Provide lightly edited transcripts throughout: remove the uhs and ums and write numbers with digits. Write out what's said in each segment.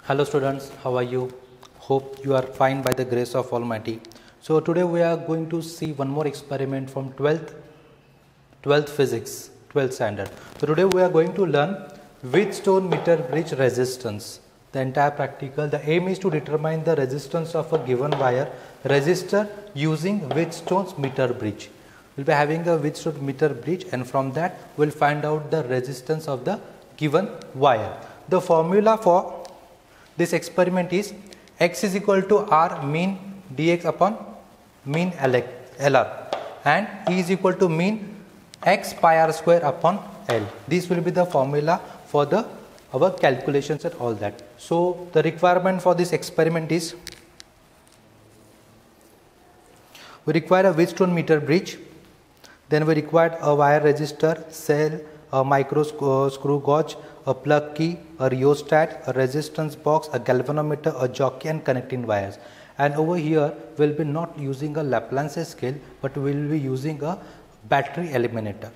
Hello students, how are you? Hope you are fine by the grace of Almighty. So today we are going to see one more experiment from 12th physics, 12th standard. So today we are going to learn Wheatstone meter bridge resistance. The entire practical, the aim is to determine the resistance of a given wire resistor using Wheatstone's meter bridge. We'll be having a Wheatstone meter bridge, and from that we'll find out the resistance of the given wire. The formula for this experiment is x is equal to r mean dx upon mean lr and E is equal to mean x pi r square upon L. This will be the formula for our calculations and all that. So the requirement for this experiment is we require a Wheatstone meter bridge, then we require a wire resistor, cell, a micro screw gauge, a plug key, a rheostat, a resistance box, a galvanometer, a jockey and connecting wires. And over here we will be not using a Laplace scale, but we will be using a battery eliminator.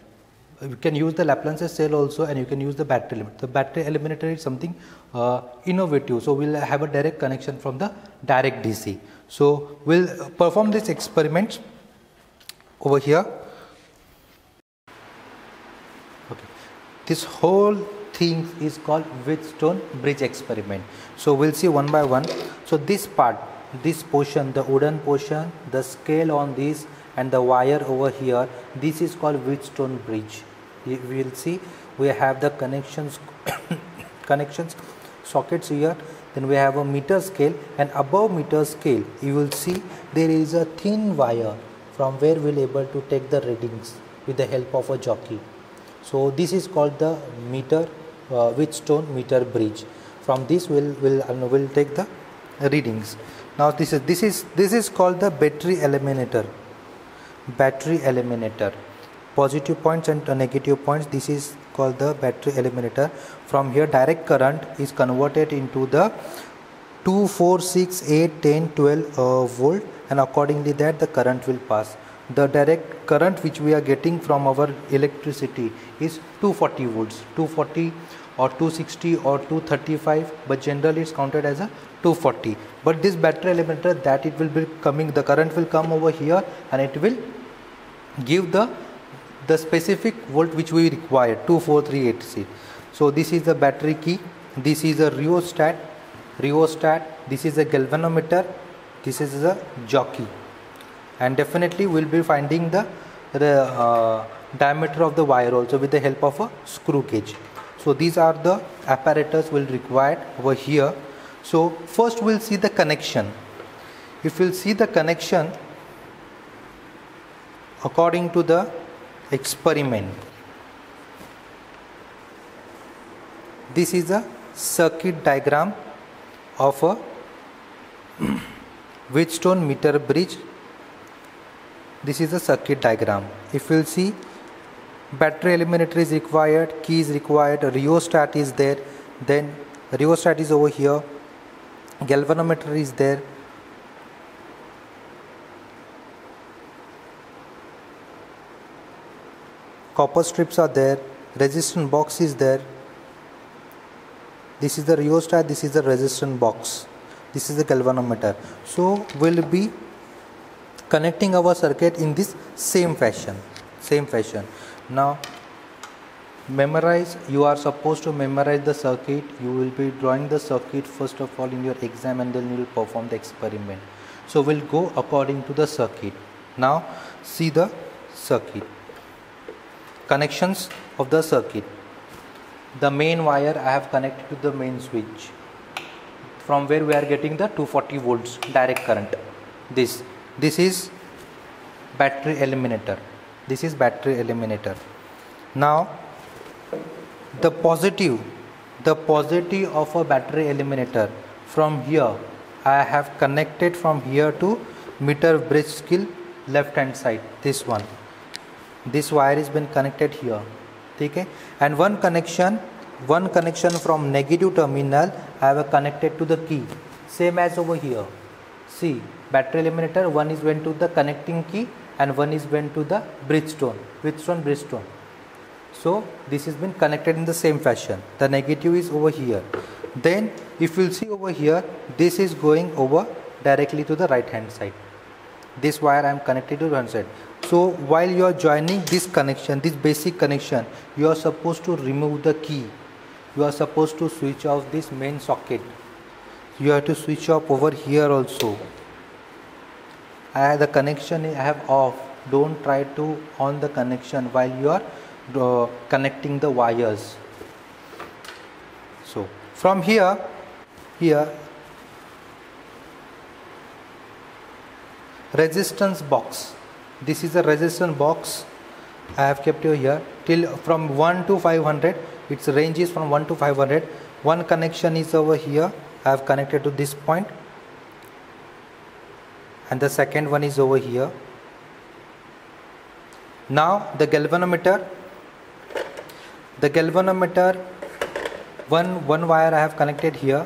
You can use the Laplace scale also, and you can use the battery eliminator. The battery eliminator is something innovative, so we will have a direct connection from the direct DC. So we will perform this experiment over here. Okay. This whole thing is called Wheatstone bridge experiment. So we'll see one by one. So this part, this portion, the wooden portion, the scale on this and the wire over here, this is called Wheatstone bridge. We will see we have the connections sockets here, then we have a meter scale, and above meter scale you will see there is a thin wire from where we will able to take the readings with the help of a jockey. So this is called the Wheatstone meter bridge. From this we'll take the readings. Now this is called the battery eliminator. Battery eliminator. Positive points and negative points. This is called the battery eliminator. From here direct current is converted into the 2, 4, 6, 8, 10, 12 volt, and accordingly that the current will pass. The direct current which we are getting from our electricity is 240 volts, 240 or 260 or 235, but generally it's counted as a 240. But this battery eliminator, that it will be coming, the current will come over here and it will give the specific volt which we require, 2438C. So this is the battery key, this is a rheostat, this is a galvanometer, this is a jockey, and definitely we will be finding the diameter of the wire also with the help of a screw gauge. So these are the apparatus we'll require over here. So first we'll see the connection. If we'll see the connection according to the experiment, this is a circuit diagram of a Wheatstone meter bridge. This is a circuit diagram. If we'll see, battery eliminator is required, key is required, rheostat is there, then rheostat is over here, galvanometer is there, copper strips are there, resistance box is there. This is the rheostat, this is the resistance box, this is the galvanometer. So we'll be connecting our circuit in this same fashion. Now memorize, you are supposed to memorize the circuit. You will be drawing the circuit first of all in your exam, and then you will perform the experiment. So we'll go according to the circuit. Now see the circuit, connections of the circuit. The main wire I have connected to the main switch, from where we are getting the 240 volts direct current. This is battery eliminator. This is battery eliminator. Now the positive of a battery eliminator, from here I have connected from here to meter bridge skill left hand side. This wire has been connected here. Okay? And one connection from negative terminal I have connected to the key, same as over here. See, battery eliminator, one is went to the connecting key and one is went to the Wheatstone bridgestone. So this has been connected in the same fashion. The negative is over here. Then if you'll see over here, this is going over directly to the right hand side. This wire I am connected to one side. So while you are joining this connection, this basic connection, you are supposed to remove the key. You are supposed to switch off this main socket. You have to switch off over here also. The connection I have off. Don't try to on the connection while you are connecting the wires. So from here resistance box. This is a resistance box I have kept here till from 1 to 500. Its range is from 1 to 500. One connection is over here. I have connected to this point, and the second one is over here. Now the galvanometer, one wire I have connected here.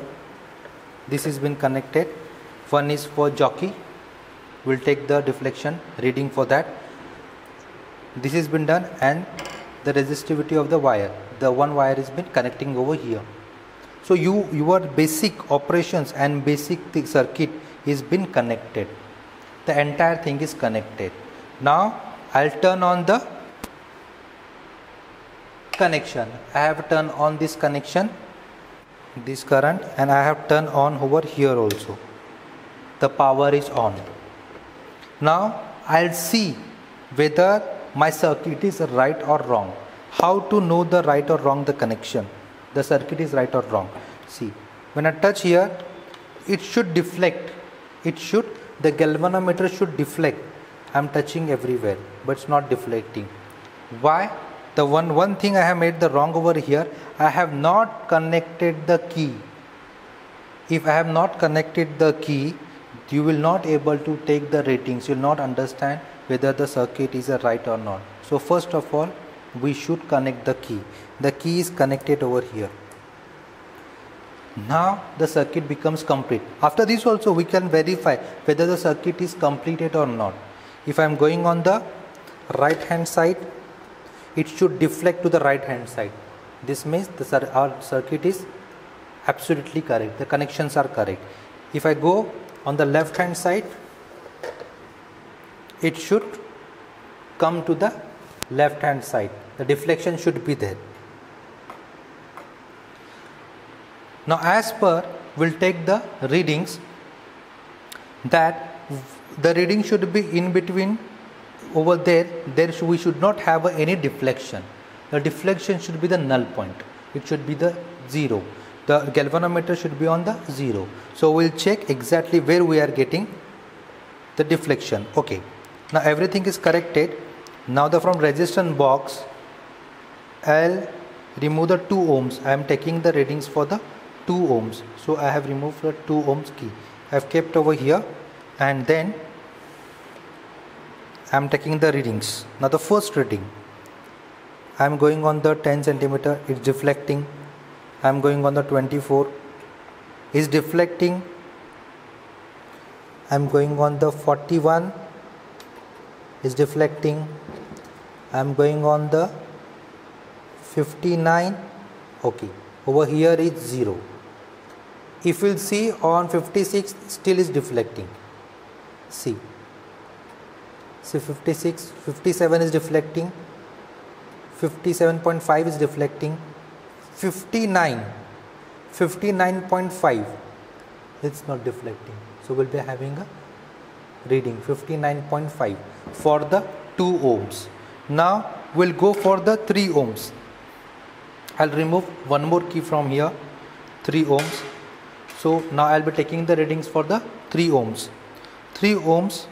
This has been connected. One is for jockey. We'll take the deflection reading for that. This has been done, and the resistivity of the wire. The one wire has been connecting over here. So your basic operations and basic circuit is been connected. The entire thing is connected. Now I'll turn on the connection. I have turned on this connection, this current, and I have turned on over here also. The power is on. Now I'll see whether my circuit is right or wrong. How to know the right or wrong the connection? The circuit is right or wrong. See, when I touch here, it should deflect. The galvanometer should deflect. I'm touching everywhere, but it's not deflecting. Why? The one thing I have made the wrong over here. I have not connected the key. If I have not connected the key, you will not able to take the ratings. You will not understand whether the circuit is right or not. So first of all, we should connect the key. The key is connected over here. Now the circuit becomes complete. After this also we can verify whether the circuit is completed or not. If I am going on the right hand side, it should deflect to the right hand side. This means our circuit is absolutely correct. The connections are correct. If I go on the left hand side, it should come to the left hand side. The deflection should be there. Now as per, we'll take the readings, that the reading should be in between over there. We should not have any deflection. The deflection should be the null point. It should be the 0. The galvanometer should be on the 0. So we'll check exactly where we are getting the deflection. Okay. Now everything is corrected. Now from resistance box, I'll remove the 2 ohms. I am taking the readings for the 2 ohms. So I have removed the 2 ohms key. I have kept over here, and then I am taking the readings. Now the first reading, I am going on the 10 centimeter. It's deflecting. I am going on the 24. Is deflecting. I am going on the 41. Is deflecting. I am going on the 59. Okay, over here is 0. If you will see on 56, still is deflecting. See 56, 57 is deflecting, 57.5 is deflecting, 59.5 it's not deflecting. So we'll be having a reading 59.5 for the 2 ohms. Now we'll go for the 3 ohms. I'll remove one more key from here, 3 ohms. So now I'll be taking the readings for the 3 ohms. 3 ohms.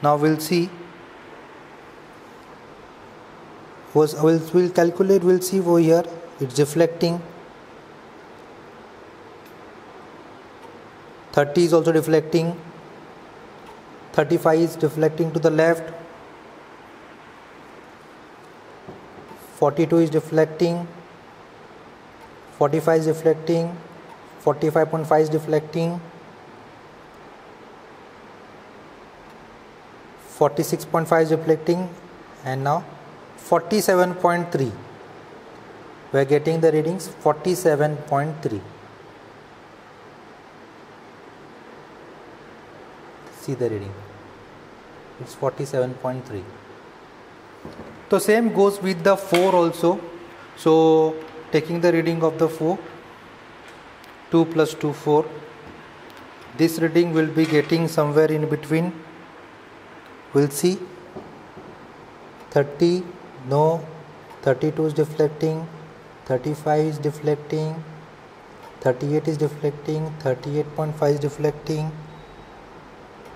Now we'll see. We'll calculate. We'll see over here. It's deflecting. 30 is also deflecting. 35 is deflecting to the left. 42 is deflecting. 45 is deflecting. 45.5 is deflecting. 46.5 is deflecting, and now 47.3. We are getting the readings 47.3. See the reading, it's 47.3. So same goes with the 4 also. So taking the reading of the 4, 2 plus 2, 4. This reading will be getting somewhere in between. We'll see 30, no, 32 is deflecting, 35 is deflecting, 38 is deflecting, 38.5 is deflecting,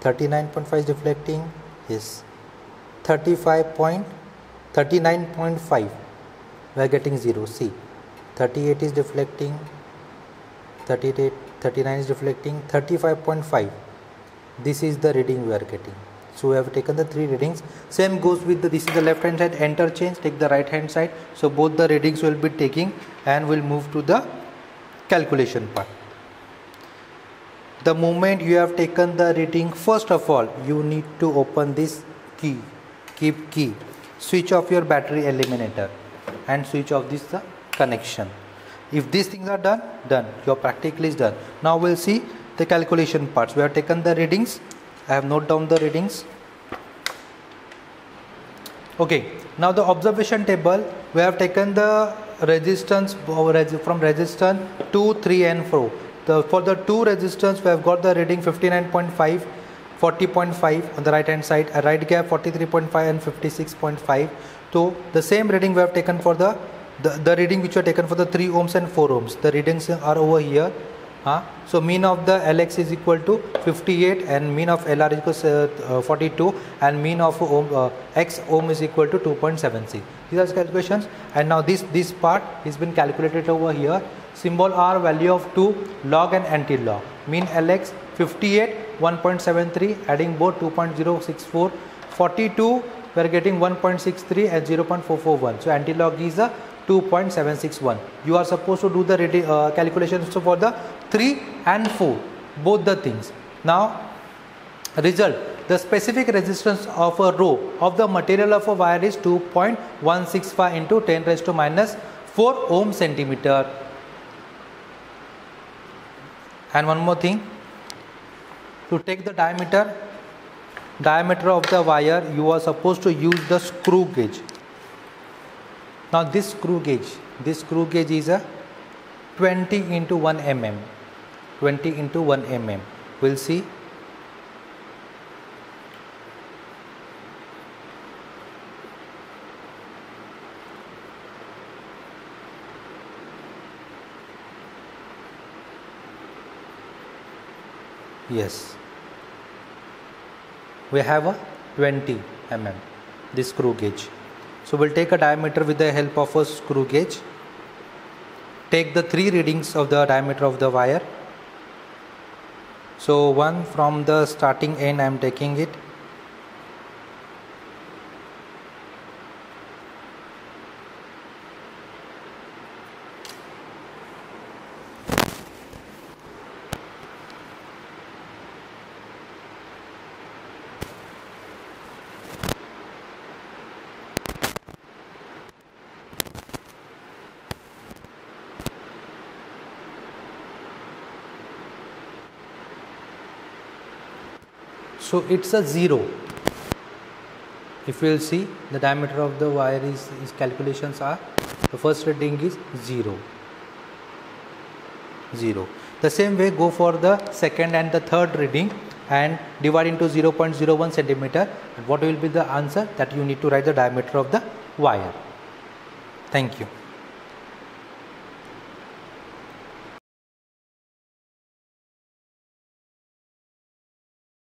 39.5 is deflecting, yes, 39.5 we are getting 0. See, 38 is deflecting, 38, 39 is deflecting, 35.5, this is the reading we are getting. So we have taken the 3 readings. Same goes with the, this is the left hand side, enter change, take the right hand side. So both the readings will be taking, and we'll move to the calculation part. The moment you have taken the reading, first of all you need to open this key, keep key, switch off your battery eliminator and switch off this connection. If these things are done, your practical is done. Now we'll see the calculation parts. We have taken the readings. I have noted down the readings. Okay, now the observation table, we have taken the resistance from resistance 2, 3 and 4. For the 2 resistance we have got the reading 59.5, 40.5 on the right hand side, a right gap 43.5 and 56.5. So the same reading we have taken for the reading which we have taken for the 3 ohms and 4 ohms. The readings are over here. So mean of the Lx is equal to 58 and mean of Lr is equal to 42 and mean of x ohm is equal to 2.76. These are calculations, and now this part has been calculated over here. Symbol R, value of 2, log and anti-log. Mean Lx 58, 1.73, adding both 2.064, 42 we are getting 1.63 and 0.441. So anti-log is a 2.761. You are supposed to do the calculations for the 3 and 4, both the things. Now result, the specific resistance of a row of the material of a wire is 2.165 into 10 raised to minus 4 ohm centimeter. And one more thing, to take the diameter of the wire, you are supposed to use the screw gauge. Now this screw gauge is a 20 into 1 mm. 20 into 1 mm. We'll see. Yes, we have a 20 mm, this screw gauge. So we'll take a diameter with the help of a screw gauge. Take the 3 readings of the diameter of the wire. So one from the starting end I am taking it. So it's a 0. If you will see, the diameter of the wire is calculations are, the first reading is 0. The same way go for the second and the third reading and divide into 0.01 centimeter. And what will be the answer? That you need to write the diameter of the wire. Thank you.